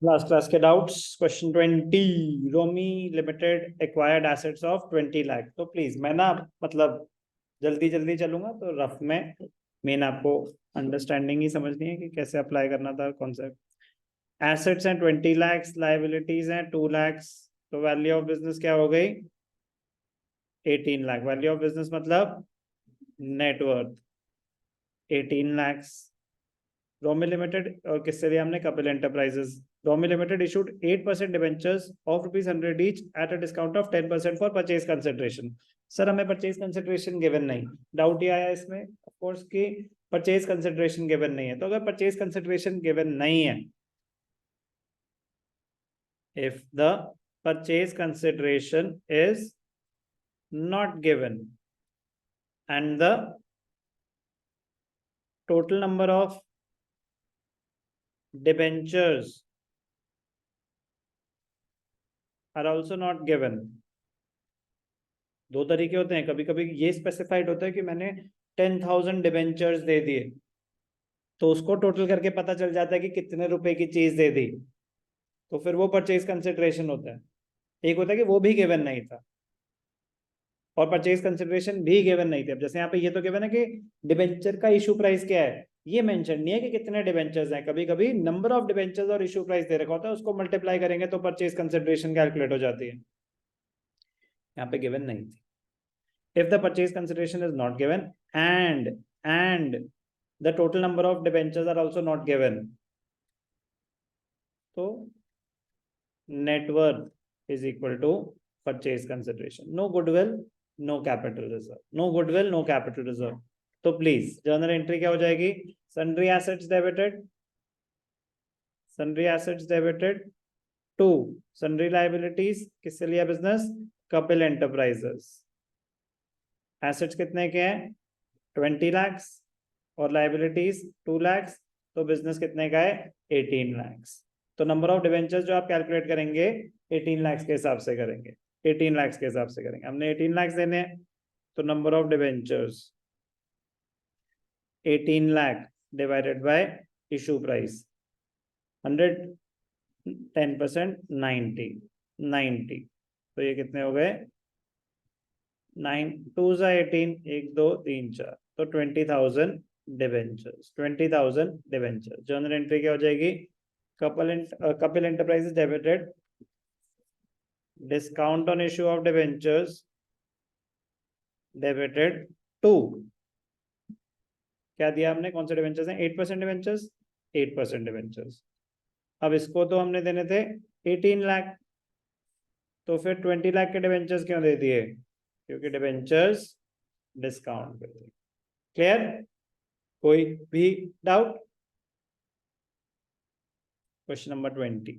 Last class के doubts. Question 20, Romi limited acquired assets of 20 lakh. तो please मैं ना मतलब जल्दी जल्दी चलूंगा, तो रफ में मेन आपको अंडरस्टैंडिंग ही समझनी है कि कैसे अप्लाई करना था कॉन्सेप्ट। एसेट्स हैं 20 लाख, लाइबिलिटीज हैं 2 लाख। तो वैल्यू ऑफ बिजनेस क्या हो गई? 18 लाख। वैल्यू ऑफ बिजनेस मतलब नेटवर्थ 18 लाख। रोमी लिमिटेड और किससे लिया हमने? Kapil enterprises. Romi limited issued 8% debentures of ₹100 each at a discount of 10% for purchase consideration. Sir हमें परचेज कंसिडरेशन गिवन नहीं, डाउट ये आया इसमें ऑफ कोर्स कि परचेज कंसिडरेशन गिवन नहीं है। तो अगर परचेज कंसिडरेशन गिवन नहीं है, if the purchase consideration is not given and the total number of debentures are also not given। दो तरीके होते हैं, कभी कभी ये स्पेसिफाइड होता है कि मैंने 10,000 डिबेंचर्स दे दिए, तो उसको टोटल करके पता चल जाता है कि कितने रुपए की चीज दे दी, तो फिर वो परचेज कंसिडरेशन होता है। एक होता है कि वो भी गिवन नहीं था और परचेज कंसिडरेशन भी गिवन नहीं थे। अब जैसे यहाँ पे ये तो गिवन है कि डिबेंचर का इशू प्राइस क्या है, ये मेंशन नहीं है कि कितने डिबेंचर्स हैं। कभी कभी नंबर ऑफ डिबेंचर्स और इशू प्राइस दे रखा होता है, उसको मल्टीप्लाई करेंगे तो परचेज कंसिडरेशन कैलकुलेट हो जाती है। यहाँ पे गिवन नहीं थी। If the purchase consideration is not given and the total number of debentures are also not given, तो net worth is equal to purchase consideration. No goodwill, no capital reserve, no goodwill, no capital reserve. तो please journal entry क्या हो जाएगी? Sundry assets debited, sundry assets debited to sundry liabilities. किससे लिया business? Kapil enterprises. Assets कितने के हैं? 20 लाख और लाइबिलिटीज 2 लाख, तो बिजनेस कितने का है? 18 लाख। तो नंबर ऑफ डिवेंचर्स जो आप कैलकुलेट करेंगे 18 लाख के हिसाब से करेंगे, 18 लाख के हिसाब से करेंगे। हमने 18 लाख देने हैं, तो number of debentures 18 lakh divided by issue price 100, 10% 90। तो ये कितने हो गए? 9 2 18, 1 2 3 4, तो 20,000 डिवेंचर्स। 20,000 डिवेंचर। जर्नल एंट्री क्या हो जाएगी? Kapil enterprises debited discount on issue of debentures debited to, क्या दिया हमने? कौन से डिवेंचर्स हैं? 8% डिवेंचर्स, 8% डिवेंचर्स। अब इसको तो हमने देने थे 18 लाख, तो फिर 20 लाख के डिवेंचर्स क्यों दे दिए? क्योंकि डिवेंचर्स डिस्काउंट कर दिए। क्लियर? कोई भी डाउट? Question number 20।